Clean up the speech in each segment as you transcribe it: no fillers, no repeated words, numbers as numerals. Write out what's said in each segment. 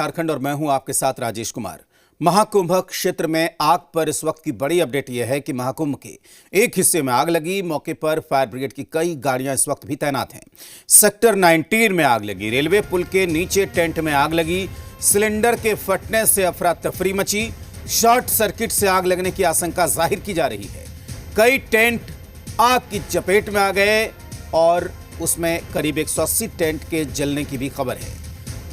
झारखंड और मैं हूं आपके साथ राजेश कुमार। महाकुंभ क्षेत्र में आग पर इस वक्त की बड़ी अपडेट यह है कि महाकुंभ के एक हिस्से में आग लगी। मौके पर फायर ब्रिगेड की कई गाड़ियां इस वक्त भी तैनात हैं। सेक्टर 19 में आग लगी। रेलवे पुल के नीचे टेंट में आग लगी। सिलेंडर के फटने से अफरा तफरी मची। शॉर्ट सर्किट से आग लगने की आशंका जाहिर की जा रही है। कई टेंट आग की चपेट में आ गए और उसमें करीब 180 टेंट के जलने की भी खबर है।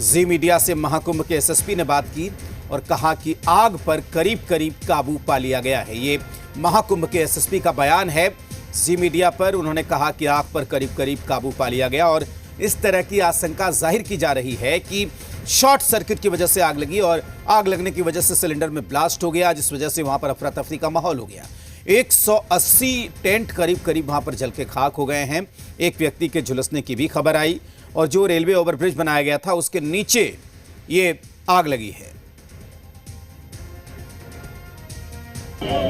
जी मीडिया से महाकुंभ के एसएसपी ने बात की और कहा कि आग पर करीब करीब काबू पा लिया गया है। ये महाकुंभ के एसएसपी का बयान है जी मीडिया पर। उन्होंने कहा कि आग पर करीब करीब काबू पा लिया गया और इस तरह की आशंका जाहिर की जा रही है कि शॉर्ट सर्किट की वजह से आग लगी और आग लगने की वजह से सिलेंडर में ब्लास्ट हो गया, जिस वजह से वहां पर अफरा तफरी का माहौल हो गया। 180 टेंट करीब करीब वहां पर जल के खाक हो गए हैं। एक व्यक्ति के झुलसने की भी खबर आई और जो रेलवे ओवरब्रिज बनाया गया था उसके नीचे ये आग लगी है।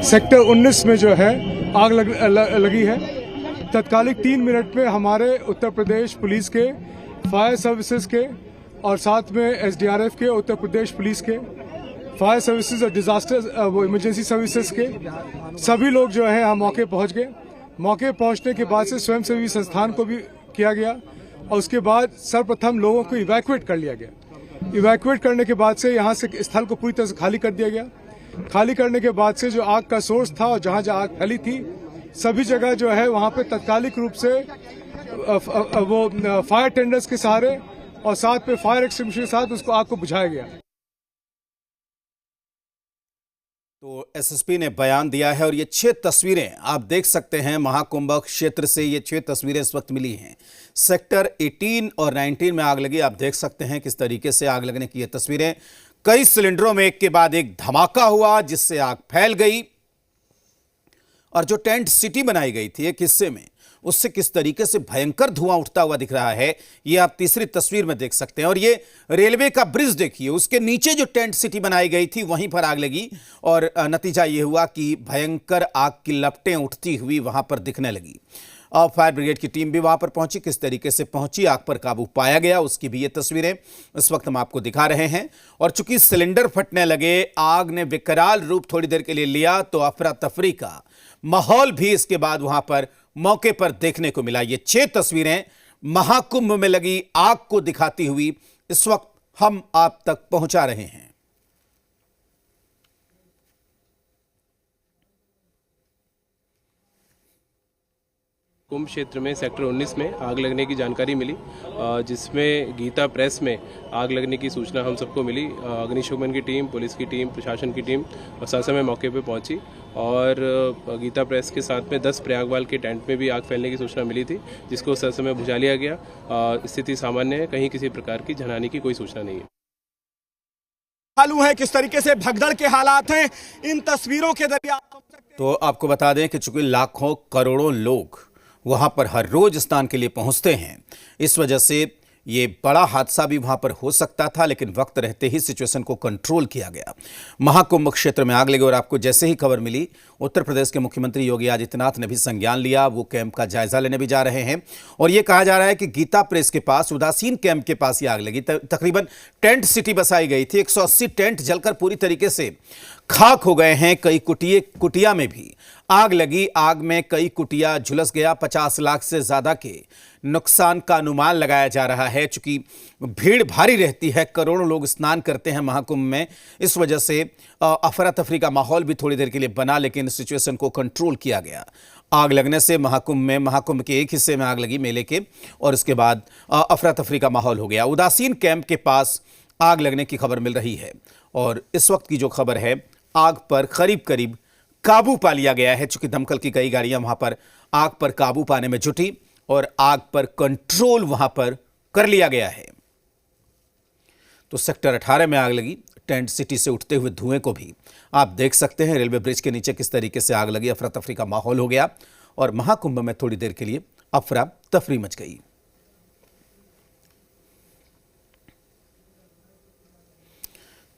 सेक्टर 19 में जो है आग लगी है। तत्कालिक 3 मिनट में हमारे उत्तर प्रदेश पुलिस के, फायर सर्विसेज के और साथ में एसडीआरएफ के, उत्तर प्रदेश पुलिस के, फायर सर्विसेज और डिजास्टर इमरजेंसी सर्विसेज के सभी लोग जो है यहाँ मौके पहुँच गए। मौके पहुँचने के बाद से स्वयंसेवी संस्थान को भी किया गया और उसके बाद सर्वप्रथम लोगों को इवैक्यूएट कर लिया गया। इवैक्यूएट करने के बाद से यहाँ से स्थल को पूरी तरह से खाली कर दिया गया। खाली करने के बाद से जो आग का सोर्स था और जहाँ जहाँ आग फैली थी सभी जगह जो है वहाँ पे तत्कालिक रूप से वो फायर टेंडर्स के सहारे और साथ में फायर एक्सटिंग्विशर के साथ उसको आग को बुझाया गया। तो एसएसपी ने बयान दिया है और ये 6 तस्वीरें आप देख सकते हैं। महाकुंभ क्षेत्र से ये 6 तस्वीरें इस वक्त मिली हैं। सेक्टर 18 और 19 में आग लगी। आप देख सकते हैं किस तरीके से आग लगने की ये तस्वीरें। कई सिलेंडरों में एक के बाद एक धमाका हुआ जिससे आग फैल गई और जो टेंट सिटी बनाई गई थी एक हिस्से में, उससे किस तरीके से भयंकर धुआं उठता हुआ दिख रहा है ये आप तीसरी तस्वीर में देख सकते हैं। और ये रेलवे का ब्रिज देखिए, उसके नीचे जो टेंट सिटी बनाई गई थी वहीं पर आग लगी और नतीजा ये हुआ कि भयंकर आग की लपटें उठती हुई वहां पर दिखने लगी। और फायर ब्रिगेड की टीम भी वहां पर पहुंची। किस तरीके से पहुंची, आग पर काबू पाया गया, उसकी भी ये तस्वीरें इस वक्त हम आपको दिखा रहे हैं। और चूंकि सिलेंडर फटने लगे, आग ने विकराल रूप थोड़ी देर के लिए लिया तो अफरा तफरी का माहौल भी इसके बाद वहां पर मौके पर देखने को मिला। ये 6 तस्वीरें महाकुंभ में लगी आग को दिखाती हुई इस वक्त हम आप तक पहुंचा रहे हैं। कुंभ क्षेत्र में सेक्टर 19 में आग लगने की जानकारी मिली, जिसमें गीता प्रेस में आग लगने की सूचना हम सबको मिली। अग्निशमन की टीम, पुलिस की टीम, प्रशासन की टीम और समय मौके पर पहुंची और गीता प्रेस के साथ में 10 प्रयागवाल के टेंट में भी आग फैलने की सूचना मिली थी, जिसको समय बुझा लिया गया। स्थिति सामान्य है, कहीं किसी प्रकार की जनहानि की कोई सूचना नहीं है। मालूम है किस तरीके से भगदड़ के हालात हैं इन तस्वीरों के जरिए। तो आपको बता दें कि चूंकि लाखों करोड़ों लोग वहां पर हर रोज स्नान के लिए पहुंचते हैं, इस वजह से ये बड़ा हादसा भी वहां पर हो सकता था, लेकिन वक्त रहते ही सिचुएशन को कंट्रोल किया गया। महाकुंभ क्षेत्र में आग लगी और आपको जैसे ही खबर मिली, उत्तर प्रदेश के मुख्यमंत्री योगी आदित्यनाथ ने भी संज्ञान लिया। वो कैंप का जायजा लेने भी जा रहे हैं और ये कहा जा रहा है कि गीता प्रेस के पास, उदासीन कैंप के पास ये आग लगी। तकरीबन टेंट सिटी बसाई गई थी। 180 टेंट जलकर पूरी तरीके से खाक हो गए हैं। कई कुटिया में भी आग लगी। आग में कई कुटिया झुलस गया। 50 लाख से ज्यादा के नुकसान का अनुमान लगाया जा रहा है। चूंकि भीड़ भारी रहती है, करोड़ों लोग स्नान करते हैं महाकुंभ में, इस वजह से अफरा तफरी का माहौल भी थोड़ी देर के लिए बना, लेकिन सिचुएशन को कंट्रोल किया गया। आग लगने से महाकुंभ के एक हिस्से में आग लगी मेले के और उसके बाद अफरा तफरी का माहौल हो गया। उदासीन कैंप के पास आग लगने की खबर मिल रही है और इस वक्त की जो खबर है, आग पर करीब करीब काबू पा लिया गया है। चूंकि दमकल की कई गाड़ियां वहां पर आग पर काबू पाने में जुटी और आग पर कंट्रोल वहां पर कर लिया गया है। तो सेक्टर 18 में आग लगी। टेंट सिटी से उठते हुए धुएं को भी आप देख सकते हैं। रेलवे ब्रिज के नीचे किस तरीके से आग लगी, अफरा तफरी का माहौल हो गया और महाकुंभ में थोड़ी देर के लिए अफरा तफरी मच गई।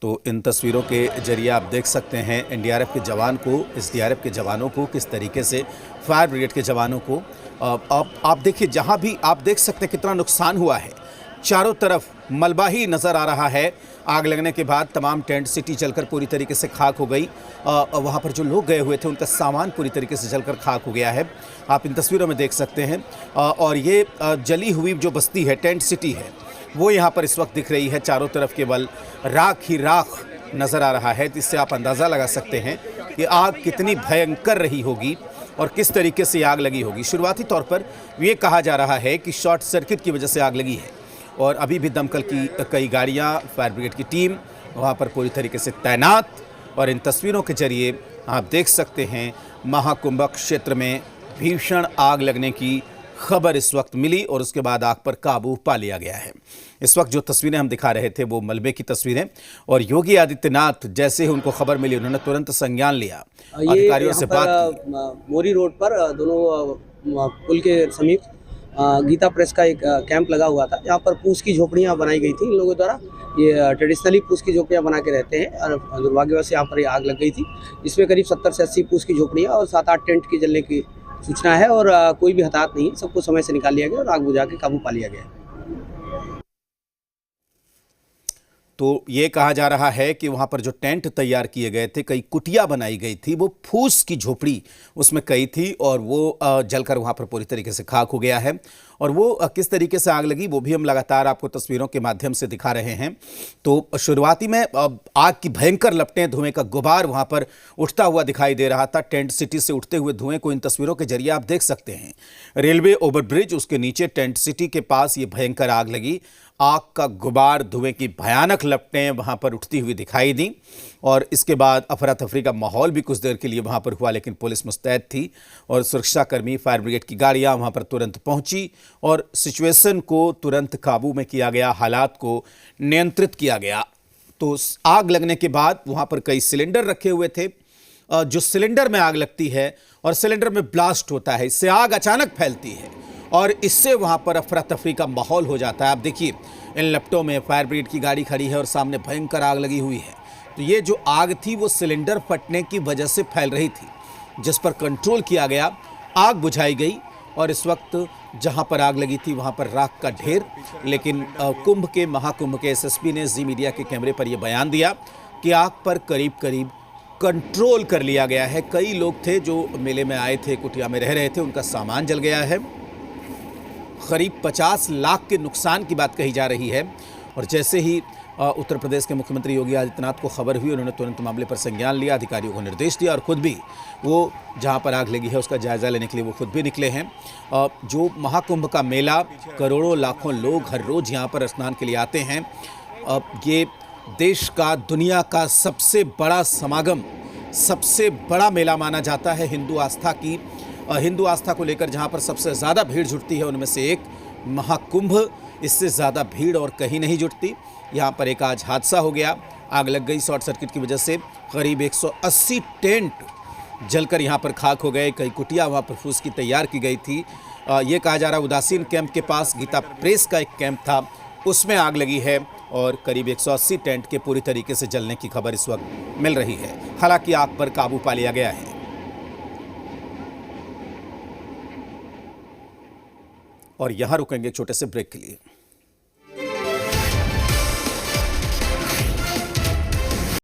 तो इन तस्वीरों के जरिए आप देख सकते हैं एनडीआरएफ के जवान को, एसडीआरएफ के जवानों को, किस तरीके से फायर ब्रिगेड के जवानों को। आप देखिए, जहां भी आप देख सकते हैं कितना नुकसान हुआ है। चारों तरफ मलबा ही नजर आ रहा है। आग लगने के बाद तमाम टेंट सिटी जलकर पूरी तरीके से खाक हो गई। वहां पर जो लोग गए हुए थे उनका सामान पूरी तरीके से जलकर खाक हो गया है। आप इन तस्वीरों में देख सकते हैं। और ये जली हुई जो बस्ती है, टेंट सिटी है, वो यहाँ पर इस वक्त दिख रही है। चारों तरफ केवल राख ही राख नजर आ रहा है। इससे आप अंदाज़ा लगा सकते हैं कि आग कितनी भयंकर रही होगी और किस तरीके से आग लगी होगी। शुरुआती तौर पर ये कहा जा रहा है कि शॉर्ट सर्किट की वजह से आग लगी है और अभी भी दमकल की कई गाड़ियां, फायर ब्रिगेड की टीम वहां पर पूरी तरीके से तैनात। और इन तस्वीरों के जरिए आप देख सकते हैं महाकुंभ क्षेत्र में भीषण आग लगने की खबर इस वक्त मिली और उसके बाद आग पर काबू पा लिया गया है। इस वक्त जो तस्वीरें हम दिखा रहे थे वो मलबे की तस्वीरें, और योगी आदित्यनाथ जैसे ही उनको खबर मिली उन्होंने तुरंत संज्ञान लिया, अधिकारियों से बात की। मोरी रोड पर दोनों पुल के समीप गीता प्रेस का एक कैंप लगा हुआ था, जहाँ पर पूस की झोपड़ियाँ बनाई गई थी इन लोगों द्वारा। ये ट्रेडिशनली पूस की झोपड़ियाँ बना के रहते हैं और दुर्भाग्यवश यहाँ पर आग लग गई थी। इसमें करीब 70 से 80 पूस की झोपड़ियाँ और 7-8 टेंट की जलने की सूचना है और कोई भी हताहत नहीं है। सबको समय से निकाल लिया गया और आग बुझा के काबू पा लिया गया। तो ये कहा जा रहा है कि वहां पर जो टेंट तैयार किए गए थे, कई कुटिया बनाई गई थी, वो फूस की झोपड़ी उसमें कई थी और वो जलकर वहां पर पूरी तरीके से खाक हो गया है। और वो किस तरीके से आग लगी वो भी हम लगातार आपको तस्वीरों के माध्यम से दिखा रहे हैं। तो शुरुआती में आग की भयंकर लपटें, धुएं का गुबार वहां पर उठता हुआ दिखाई दे रहा था। टेंट सिटी से उठते हुए धुएं को इन तस्वीरों के जरिए आप देख सकते हैं। रेलवे ओवरब्रिज, उसके नीचे टेंट सिटी के पास ये भयंकर आग लगी। आग का गुबार, धुएं की भयानक लपटें वहां पर उठती हुई दिखाई दी और इसके बाद अफरा तफरी का माहौल भी कुछ देर के लिए वहां पर हुआ, लेकिन पुलिस मुस्तैद थी और सुरक्षाकर्मी, फायर ब्रिगेड की गाड़ियां वहां पर तुरंत पहुंची और सिचुएशन को तुरंत काबू में किया गया, हालात को नियंत्रित किया गया। तो आग लगने के बाद वहां पर कई सिलेंडर रखे हुए थे। जो सिलेंडर में आग लगती है और सिलेंडर में ब्लास्ट होता है, इससे आग अचानक फैलती है और इससे वहां पर अफरा तफरी का माहौल हो जाता है। आप देखिए इन लपटों में फायर ब्रिगेड की गाड़ी खड़ी है और सामने भयंकर आग लगी हुई है। तो ये जो आग थी वो सिलेंडर फटने की वजह से फैल रही थी, जिस पर कंट्रोल किया गया, आग बुझाई गई और इस वक्त जहां पर आग लगी थी वहां पर राख का ढेर। लेकिन महाकुंभ के एसएसपी ने जी मीडिया के कैमरे पर यह बयान दिया कि आग पर करीब करीब कंट्रोल कर लिया गया है। कई लोग थे जो मेले में आए थे, कुटिया में रह रहे थे, उनका सामान जल गया है। करीब 50 लाख के नुकसान की बात कही जा रही है। और जैसे ही उत्तर प्रदेश के मुख्यमंत्री योगी आदित्यनाथ को खबर हुई, उन्होंने तुरंत मामले पर संज्ञान लिया, अधिकारियों को निर्देश दिया और खुद भी वो जहां पर आग लगी है उसका जायजा लेने के लिए वो खुद भी निकले हैं। जो महाकुंभ का मेला, करोड़ों लाखों लोग हर रोज यहां पर स्नान के लिए आते हैं। ये देश का, दुनिया का सबसे बड़ा समागम, सबसे बड़ा मेला माना जाता है हिंदू आस्था को लेकर। जहां पर सबसे ज़्यादा भीड़ जुटती है उनमें से एक महाकुंभ, इससे ज़्यादा भीड़ और कहीं नहीं जुटती। यहाँ पर एक आज हादसा हो गया, आग लग गई शॉर्ट सर्किट की वजह से। करीब 180 टेंट जलकर यहाँ पर खाक हो गए। कई कुटिया वहाँ पर फूस की तैयार की गई थी। ये कहा जा रहा उदासीन कैंप के पास गीता प्रेस का एक कैंप था, उसमें आग लगी है और करीब 180 टेंट के पूरी तरीके से जलने की खबर इस वक्त मिल रही है। हालांकि आग पर काबू पा लिया गया है। और यहाँ रुकेंगे एक छोटे से ब्रेक के लिए।